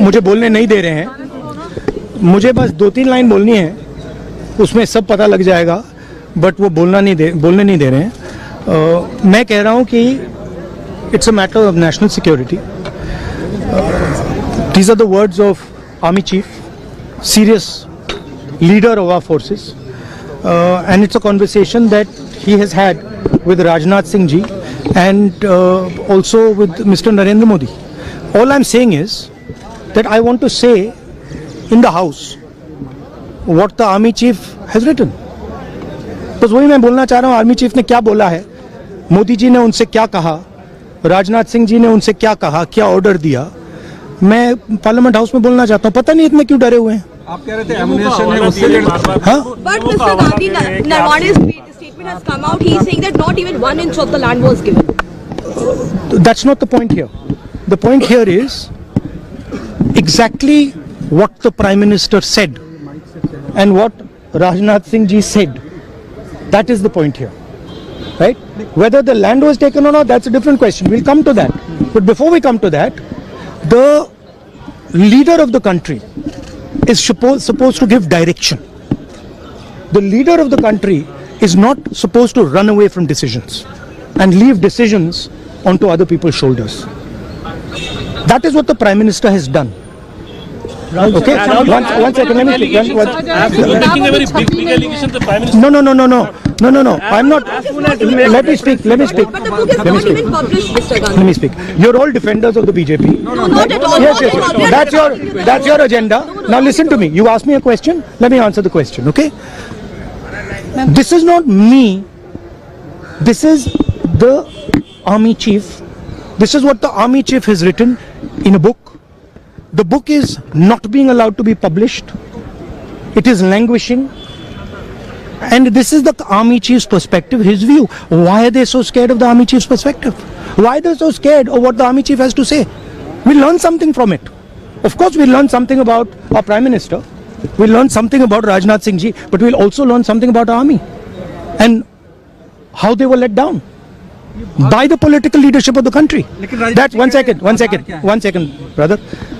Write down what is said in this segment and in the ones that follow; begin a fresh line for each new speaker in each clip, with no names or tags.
मुझे बोलने नहीं दे रहे हैं। मुझे बस 2-3 लाइन बोलनी है, उसमें सब पता लग जाएगा, बट वो बोलने नहीं दे रहे हैं। मैं कह रहा हूँ कि it's a matter of national security. These are the words of army chief, serious leader of our forces, and it's a conversation that he has had with Rajnath Singh ji and also with Mr. Narendra Modi. All I'm saying is that I want to say in the house what the army chief has written. बस वही मैं बोलना चाह रहा हूँ, army chief ने क्या बोला है, मोदी जी ने उनसे क्या कहा, राजनाथ सिंह जी ने उनसे क्या कहा, क्या ऑर्डर दिया, मैं पार्लियामेंट हाउस में बोलना चाहता हूँ। पता नहीं इतने क्यों डरे हुए हैं। आप कह रहे थे एमुनेशन है उससे, हाँ? But Mr. Gandhi, Narwane's statement has come out. He is saying that not even 1 inch of the land was given. That's not the point here. The point here is exactly what the Prime Minister said and what Rajnath Singh ji said. That is the point here, right? Whether the land was taken or not, that's a different question. We'll come to that. But before we come to that, the leader of the country is supposed to give direction. The leader of the country is not supposed to run away from decisions and leave decisions onto other people's shoulders. That is what the Prime Minister has done. Okay, one second, let me speak.
Making a very big allegation, the Prime Minister.
No. I'm not. Let me speak.
But the book is not even published, Mr. Gandhi.
Let me speak. You're all defenders of the BJP.
No, not at all.
Yes. That's your agenda. Now listen to me. You asked me a question. Let me answer the question. Okay. This is not me. This is the army chief. This is what the army chief has written in a book. The book is not being allowed to be published. It is languishing. And this is the army chief's perspective, his view. Why are they so scared of the army chief's perspective? Why are they so scared of what the army chief has to say? We'll learn something from it. Of course, we'll learn something about our Prime Minister. We'll learn something about Rajnath Singh ji, but we'll also learn something about our army and how they were let down by the political leadership of the country. That's one second, brother.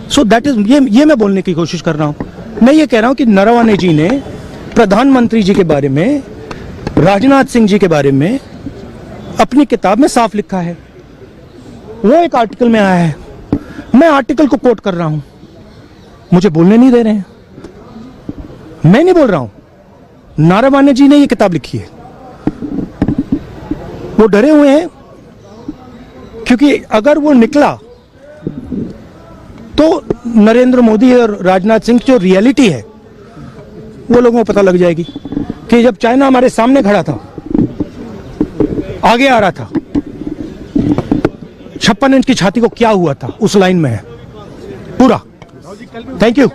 So that is ये मैं बोलने की कोशिश कर रहा हूँ। मैं ये कह रहा हूँ कि नरवणे जी ने प्रधानमंत्री जी के बारे में, राजनाथ सिंह जी के बारे में अपनी किताब में साफ लिखा है। वो एक आर्टिकल में आया है, मैं आर्टिकल को कोट कर रहा हूँ। मुझे बोलने नहीं दे रहे हैं। मैं नहीं बोल रहा हूँ, नरवणे जी ने ये किताब लिखी है। वो डरे हुए हैं क्योंकि अगर वो निकला तो नरेंद्र मोदी और राजनाथ सिंह की जो रियलिटी है वो लोगों को पता लग जाएगी कि जब चाइना हमारे सामने खड़ा था, आगे आ रहा था, 56 इंच की छाती को क्या हुआ था, उस लाइन में है पूरा। Thank you.